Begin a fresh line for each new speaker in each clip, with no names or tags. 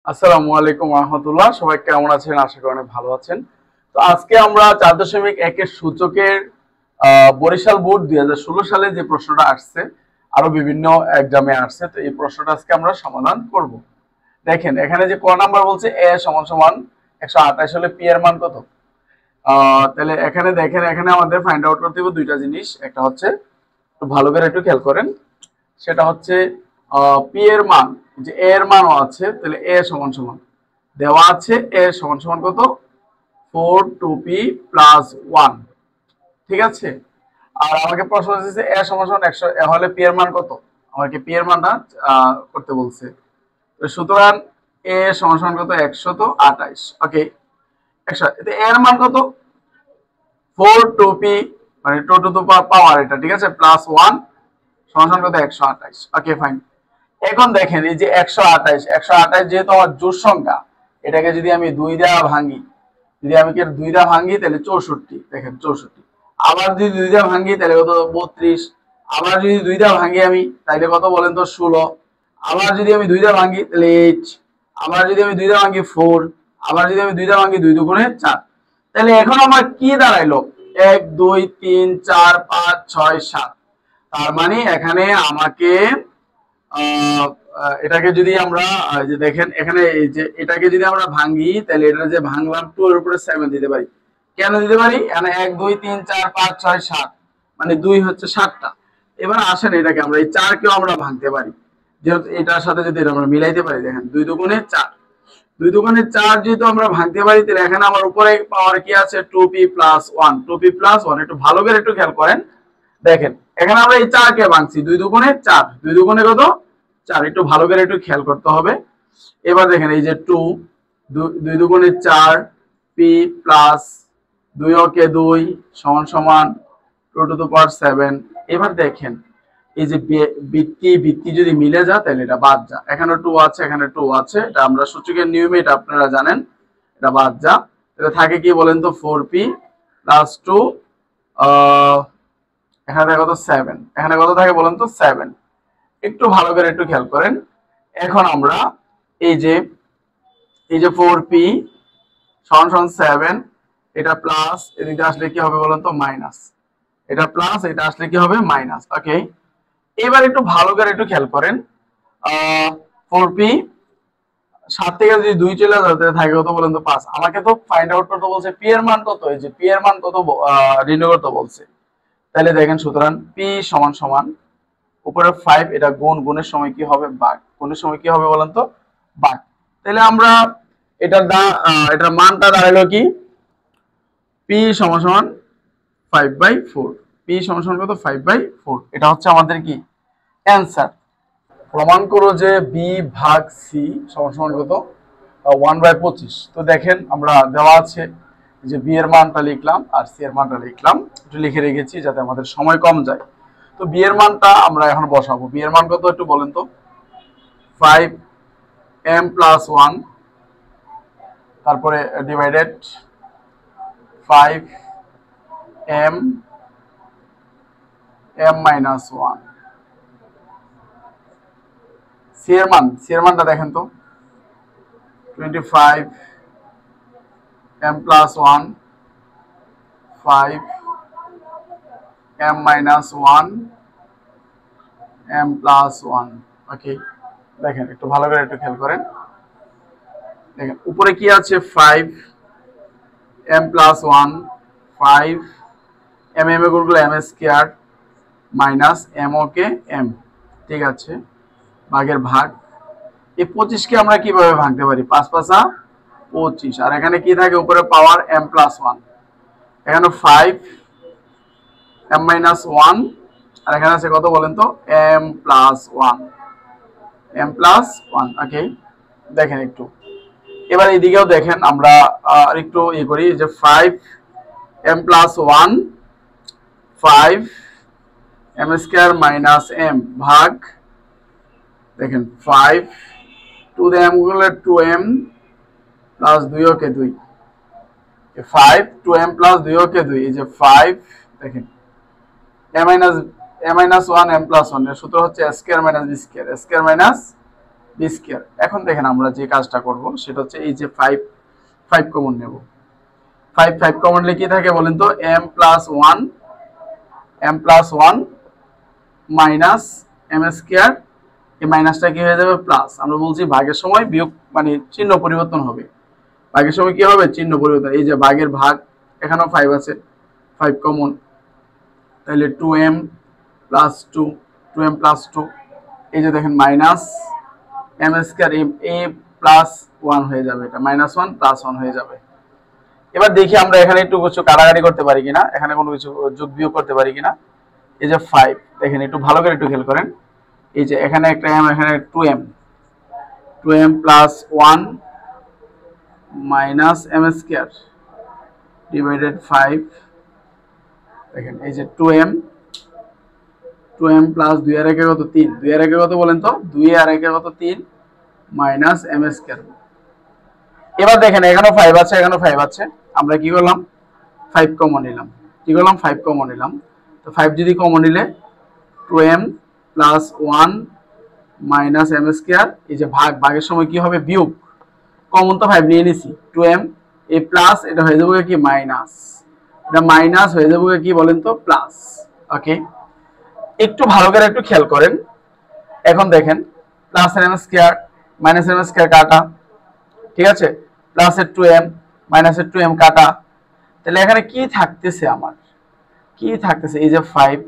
আসসালামু আলাইকুম রহমতুল্লাহ। সবাই কেমন আছেন? আশা করি অনেক ভালো আছেন। তো আজকে আমরা 4.1 এর সূচকের বরিশাল বোর্ড 2016 সালে যে প্রশ্নটা আসছে, আরো বিভিন্ন এক্সামে আসছে, তো এই প্রশ্নটা আজকে আমরা সমাধান করব। দেখেন এখানে যে ক নাম্বার বলছে এ সমান সমান 128 হলে পি এর মান কত। তাহলে এখানে দেখেন, এখানে আমাদের ফাইন্ড আউট করতে হবে দুইটা জিনিস। একটা হচ্ছে, একটু ভালো করে একটু খেয়াল করেন, সেটা হচ্ছে পি এর মান, যে এ এর মানও আছে, তাহলে এ সমান সমান দেওয়া আছে এ সমান সমান কত, 4 2p প্লাস 1। ঠিক আছে। আর আমাকে প্রশ্ন দিয়েছে এ সমান সমান 100, এ হলে পি এর মান কত, আমাকে পি এর মানটা করতে বলছে। তো সুতরাং এ সমান সমান কত, 128। ওকে, 100, এতে এর মান কত, 4 2p, মানে 2 টু দি পাওয়ার এটা, ঠিক আছে, প্লাস 1 সমান সমান কত, 128। Okay fine. এখন দেখেন এই যে 128 যেহেতু আমার জোড় সংখ্যা, এটাকে যদি আমি 2 দ্বারা ভাঙি, যদি আমি 2 দ্বারা ভাঙি তাহলে 64। দেখেন 64। আবার যদি 2 দ্বারা ভাঙি তাহলে কত, 32। আবার যদি 2 দ্বারা ভাঙি আমি তাহলে কত বলেন তো, 16। আবার যদি আমি 2 দ্বারা ভাঙি তাহলে 8। আবার যদি আমি 2 দ্বারা ভাঙি 4। আবার যদি আমি 2 দ্বারা ভাঙি 2 দুগুণে 4। তাহলে এখন আমার কি দাঁড়াইলো, 1 2 3 4 5 6 7। তার মানে এখানে আমাকে এটাকে যদি আমরা যে দেখেন এখানে এই যে এটাকে যদি আমরা ভাঙি, তাহলে এটা যে ভাঙলাম 2 এর উপরে 7 দিতে পারি। কেন দিতে পারি, এখানে 1 2 3 4 5 6 7, মানে 2 হচ্ছে 7টা। এবার আসেন এটাকে আমরা এই 4 কেও আমরা ভাঙতে পারি, যেহেতু এটার সাথে যদি আমরা মিলাইতে পারি। দেখেন 2 দুগুণে 4, 2 দুগুণে 4 যেহেতু আমরা ভাঙতে পারি, তাহলে এখানে আমার উপরে পাওয়ার কি আছে, 2p প্লাস 1, 2p প্লাস 1। একটু ভালো করে একটু খেয়াল করেন, দেখেন এখানে আমরা এই 4 কে ভাঙছি, 2 দুগুণে 4, 2 দুগুণে কত, 4। একটু ভালো করে একটু খেয়াল করতে হবে। এবার দেখেন এই যে 2, 2 দুগুণে 4, পি প্লাস 2 ওকে 2 সমান সমান 2 টু দি পাওয়ার 7। এবার দেখেন এই যে ভিত্তি যদি মিলে যায় তাহলে এটা বাদ যা, এখানে 2 আছে, এখানে 2 আছে, এটা আমরা সূচকের নিয়মে এটা আপনারা জানেন, এটা বাদ যা। তাহলে থাকে কি বলেন তো, 4p প্লাস 2, এখানে থাকে কত, 7। এখানে কত থাকে বলেন তো, 7। একটু ভালো করে একটু খেয়াল করেন। এখন আমরা এই যে 4p সমান সমান 7, এটা প্লাস, এদিকে আসলে কি হবে বলেন তো, মাইনাস। এটা প্লাস, এটা আসলে কি হবে, মাইনাস। ওকে, এবার একটু ভালো করে একটু খেয়াল করেন, 4p 7 থেকে যদি 2 চলে যায় তাহলে থাকে কত বলেন তো, 5। আমাকে তো ফাইন্ড আউট করতে বলছে পি এর মান কত, এই যে পি এর মান কত নির্ণয় করতে বলছে। তাহলে দেখেন, সুতরাং পি সমান সমান উপরে 5, এটা গুণের সময় কি হবে, ভাগ, গুণের সময় কি হবে বলেন তো, ভাগ। তাহলে আমরা এটার মানটা দাঁড়ালো কি, পি সমান সমান 5/4। পি সমান সমান কত, 5/4। এটা হচ্ছে আমাদের কি অ্যান্সার। প্রমাণ করো যে বি ভাগ সি সমান সমান কত, 1/25। তো দেখেন আমরা দেওয়া আছে যে বি এর মানটা লিখলাম আর সি এর মানটা লিখলাম, একটু লিখে রেখেছি যাতে আমাদের সময় কম যায়। তো বি এর মানটা আমরা এখন বসাবো। বি এর মান কত একটু বলেন তো, 5m প্লাস 1, তারপরে ডিভাইডেড 5m মাইনাস 1। সি এর মানটা দেখেন তো, 25m plus 1, 5m minus 1, m plus 1। ওকে, দেখেন একটু ভালো করে একটু খেয়াল করেন। দেখেন উপরে কি আছে, 5m প্লাস 1, 5m এ গুণ করলে m স্কয়ার মাইনাস m ওকে m। ঠিক আছে, ভাগের ভাগ। এই 25 কে আমরা কিভাবে ভাঙতে পারি, 5 5 25, আর এখানে কি থাকে উপরে পাওয়ার m প্লাস 1, এখানে 5m মাইনাস 1, আর এখানে আছে কত বলেন তো, m প্লাস 1, m প্লাস 1। ওকে, দেখেন একটু এবার এইদিকেও দেখেন, আমরা একটু ইয়ে করি, যে 5m plus 1, 5m square minus m ভাগ, দেখেন 5 টু দ্য m গুলো 2m প্লাস 2 ওকে 2, 5 2m প্লাস 2 ওকে 2, এই যে 5, দেখেন a মাইনাস 1 m প্লাস 1 এর সূত্র হচ্ছে a square minus b square, a square minus b b square. এখন দেখেন আমরা যে কাজটা করব সেটা হচ্ছে এই যে 5 কমন নেব। 5 কমন নিলে কি থাকে বলেন তো, m plus 1 minus m square, এই মাইনাসটা কি হয়ে যাবে প্লাস। আমরা বলছি ভাগের সময় বিয়োগ মানে চিহ্ন পরিবর্তন হবে, ভাগের সময় কি হবে চিহ্ন পরিবর্তন। এই যে ভাগের ভাগ, এখানেও 5 আছে, 5 কমন, তাহলে 2m প্লাস 2, এই যে দেখেন minus m square a plus 1 হয়ে যাবে, এটা মাইনাস 1 প্লাস 1 হয়ে যাবে। এবার দেখি আমরা এখানে একটু কিছু কাটাকাটি করতে পারি কিনা, এখানে কোনো কিছু যোগ বিয়োগ করতে পারি কিনা। এই যে 5 দেখেন একটু ভালো করে একটু খেয়াল করেন, এই যে এখানে একটা m, এখানে 2m plus 1 minus m square divided 5, দেখেন এই যে 2m প্লাস 2 আর 1 কত 3, 2 আর 1 কত বলেন তো, 2 আর 1 কত 3 মাইনাস m স্কয়ার। এবার দেখেন এখানেও 5 আছে, এখানেও 5 আছে, আমরা কি করলাম 5 কমন নিলাম, কি করলাম 5 কমন নিলাম। তো 5 যদি কমন নিলে 2m plus 1 minus m square, এই যে ভাগের সময় কি হবে বিয়োগ, কমন তো 5 নিয়ে নিছি, 2m এই প্লাস এটা হয়ে যাবে কি মাইনাস, এটা মাইনাস হয়ে যাবে কি বলেন তো প্লাস। ওকে, একটু ভালো করে একটু খেয়াল করেন। এখন দেখেন plus m square minus m square কাটা, ঠিক আছে, প্লাসের 2m মাইনাসের 2m কাটা, তাহলে এখানে কি থাকতেছে আমার, কি থাকতেছে এই যে 5,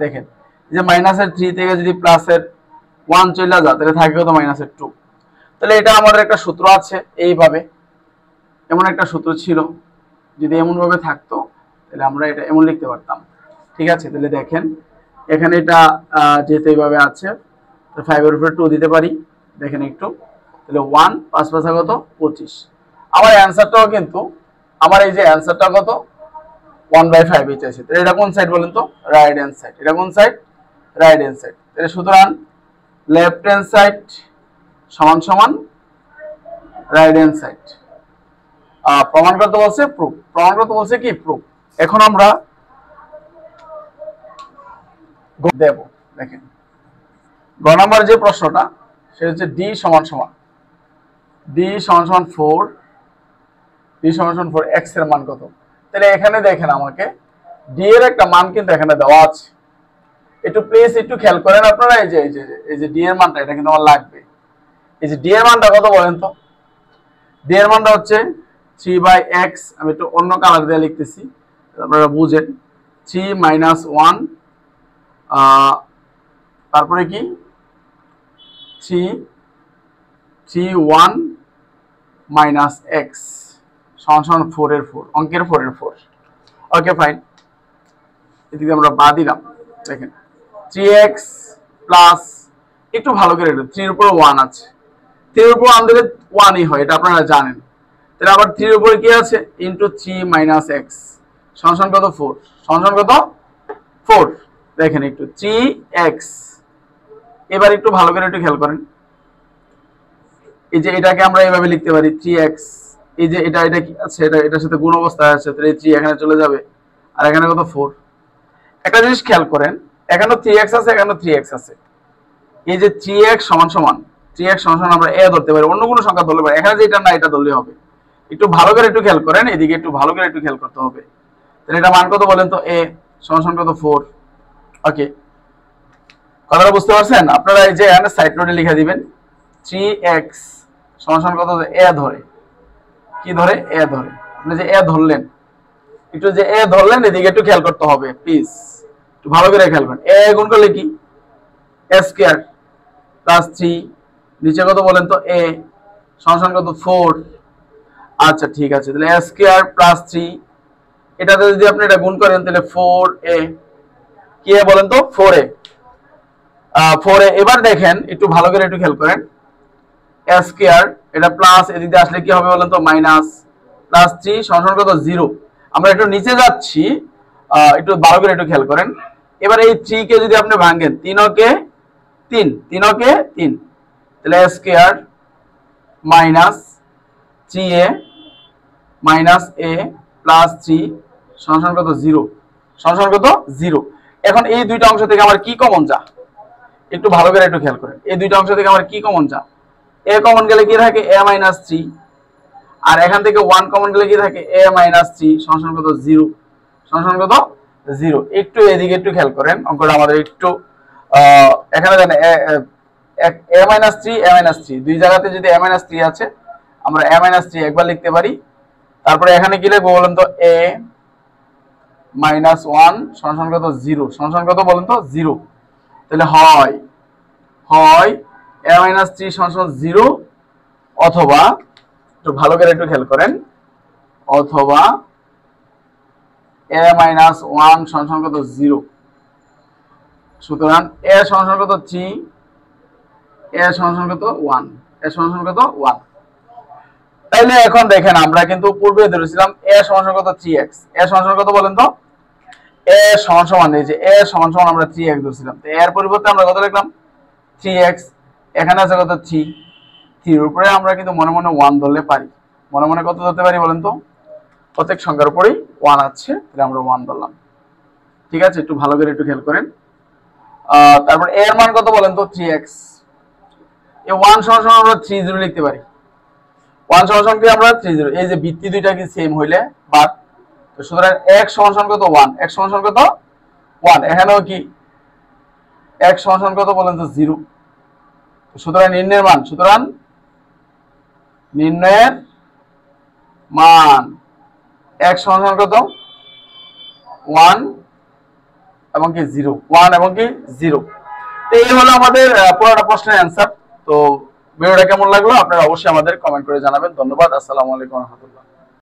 দেখেন এই যে মাইনাসের 3 থেকে যদি প্লাসের 1 চলে যায় তাহলে থাকে কত মাইনাসের 2। তাহলে এটা আমাদের একটা সূত্র আছে এইভাবে, এমন একটা সূত্র ছিল, যদি এমন ভাবে থাকতো তাহলে আমরা এটা এমন লিখতে পারতাম। ঠিক আছে, তাহলে দেখেন এখানে এটা যেহেতু এইভাবে আছে, তো 5 এর উপরে 2 দিতে পারি, দেখেন একটু, তাহলে 1 5 5 কত 25। আমার অ্যানসারটাও কিন্তু, আমার এই যে অ্যানসারটা কত 1/5 এই চাইছে, তাহলে এটা কোন সাইড বলেন তো, রাইট হ্যান্ড সাইড। এটা কোন সাইড, রাইট হ্যান্ড সাইড। তাহলে সুতরাং লেফট হ্যান্ড সাইড সমান সমান রাইট হ্যান্ড সাইড। প্রমাণ করতে বলছে প্রুফ, প্রমাণ করতে বলছে কি প্রুফ। এখন আমরা দেব, দেখেন গ নাম্বার যে প্রশ্নটা সেটা হচ্ছে d সমান সমান 4, d সমান 4 x এর মান কত। তাহলে এখানে দেখেন আমাকে d এর একটা মান কিন্তু এখানে দেওয়া আছে, একটু প্লিজ একটু খেয়াল করেন আপনারা। এই যে d এর মানটা এটা কিন্তু আমার লাগবে। এই যে d এর মানটা কত বলেন তো, d এর মানটা হচ্ছে 3/x, আমি একটু অন্য কালার দিয়ে লিখতেছি আপনারা বুঝেন। 3 - 1 তারপরে কি 3 1 - x সমান 4 এর 4, অঙ্কের 4 এর 4। ওকে ফাইন, এদিকে আমরা বাদ দিলাম। দেখেন 3x প্লাস, একটু ভালো করে 3 এর উপর 1 আছে, 3 এর উপর 1 দিলে 1ই হয়, এটা আপনারা জানেন। তাহলে আবার 3 এর উপরে কি আছে ইনটু 3 - x সমান কত 4, সমান কত 4। দেখেন একটু 3x, এবার একটু ভালো করে একটু খেয়াল করেন, এই যে এটাকে আমরা এইভাবে লিখতে পারি 3x, এই যে এটা কি আছে, এটার সাথে গুণ অবস্থায় আছে, তাহলে 3 এখানে চলে যাবে, আর এখানে কত 4। একটা জিনিস খেয়াল করেন, এখানে 3x আছে, এখানে 3x আছে, এই যে 3x সমান 3x সমান আমরা a ধরতে পারি, অন্য কোনো সংখ্যা ধরতে পারি, এখানে যেটা না এটা ধরলে হবে। একটু ভালো করে একটু খেয়াল করেন, এদিকে একটু ভালো করে একটু খেয়াল করতে হবে। তাহলে এটা মান কত বলেন তো, a সমান কত 4। ওকে, কথাটা বুঝতে পারছেন আপনারা? এই যে এখানে সাইড নোটে লিখে দিবেন 3x সমান কত, a ধরে, কি ধরে a ধরে, আপনি যে a ধরলেন, একটু যে a ধরলেন এদিকে একটু খেয়াল করতে হবে প্লিজ, একটু ভালো করে খেয়াল করেন। a গুণ করলে কি a স্কয়ার প্লাস 3, নিচে কত বলেন তো a সমান কত 4। আচ্ছা ঠিক আছে, তাহলে a স্কয়ার প্লাস 3, এটাতে যদি আপনি এটা গুণ করেন তাহলে 4a, কি বলেন তো 4a। এবার দেখেন একটু ভালো করে একটু খেয়াল করেন, a স্কয়ার এটা প্লাস, এদিকে আসলে কি হবে বলেন তো মাইনাস, প্লাস 3 সমান কত 0। আমরা একটু নিচে যাচ্ছি, একটু ভালো করে একটু খেয়াল করেন। এবার এই 3 কে যদি আপনি ভাঙেন, 3 কে 3, তাহলে a square minus 3a minus a plus 3 সমান কত 0, সমান কত 0। এখন এই দুইটা অংশ থেকে আমার কি কমন যা, একটু ভালো করে একটু খেয়াল করেন, এই দুইটা অংশ থেকে আমার কি কমন যা, এ কমন গেলে কি থাকে a মাইনাস 3, আর এখান থেকে 1 কমন গেলে কি থাকে a মাইনাস 3 সমান কত 0, সমান কত 0। একটু এদিকে একটু খেয়াল করেন, অঙ্কটা আমাদের একটু এখানে জানেন a মাইনাস 3 দুই জায়গাতে যদি a মাইনাস 3 আছে, আমরা a মাইনাস 3 একবার লিখতে পারি। তারপরে এখানে কি লিখবো বলেন তো, a মাইনাস 1 সমান কত 0, সমান কত বলেন তো 0। তাহলে হয় a মাইনাস 3 সমান 0, অথবা একটু ভালো করে একটু খেয়াল করেন, অথবা a মাইনাস 1 সমান কত 0। সুতরাং a সমান কত 3, a সমান কত 1, a সমান কত 1। তাইলে এখন দেখেন আমরা কিন্তু পূর্বে ধরেছিলাম a সমান কত 3x, a সমান কত বলেন তো, a সমান এই যে a সমান আমরা 3x ধরেছিলাম, তো এর পরিবর্তে আমরা কত লিখলাম 3x, এখানে আছে কত 3, 3 এর উপরে আমরা কিন্তু মনে মনে 1 ধরলে পারি। মনে মনে কত ধরতে পারি বলেন তো, প্রত্যেক সংখ্যার উপরেই 1 আছে, তাহলে আমরা 1 ধরলাম। ঠিক আছে, একটু ভালো করে একটু খেয়াল করেন। তারপর এর মান কত বলেন তো 3x, এই 1 সমান আমরা 30 লিখতে পারি। 1 সমান কি আমরা 30, এই যে ভিত্তি দুইটা কি সেম হইলে বাদ, তো সুতরাং x সমান কত 1, x সমান কত 1, এখানেও কি x সমান কত বলেন তো 0। সুতরাং নির্ণয়ের মান, সুতরাং নির্ণয়ের মান x সমান কত 1 এবং কি 0, 1 এবং কি 0। তো এই হলো আমাদের পুরোটা প্রশ্নের অ্যান্সার। তো ভিডিওটা কেমন লাগলো আপনারা অবশ্যই আমাদের কমেন্ট করে জানাবেন। ধন্যবাদ। আসসালামু আলাইকুম ওয়া রাহমাতুল্লাহ।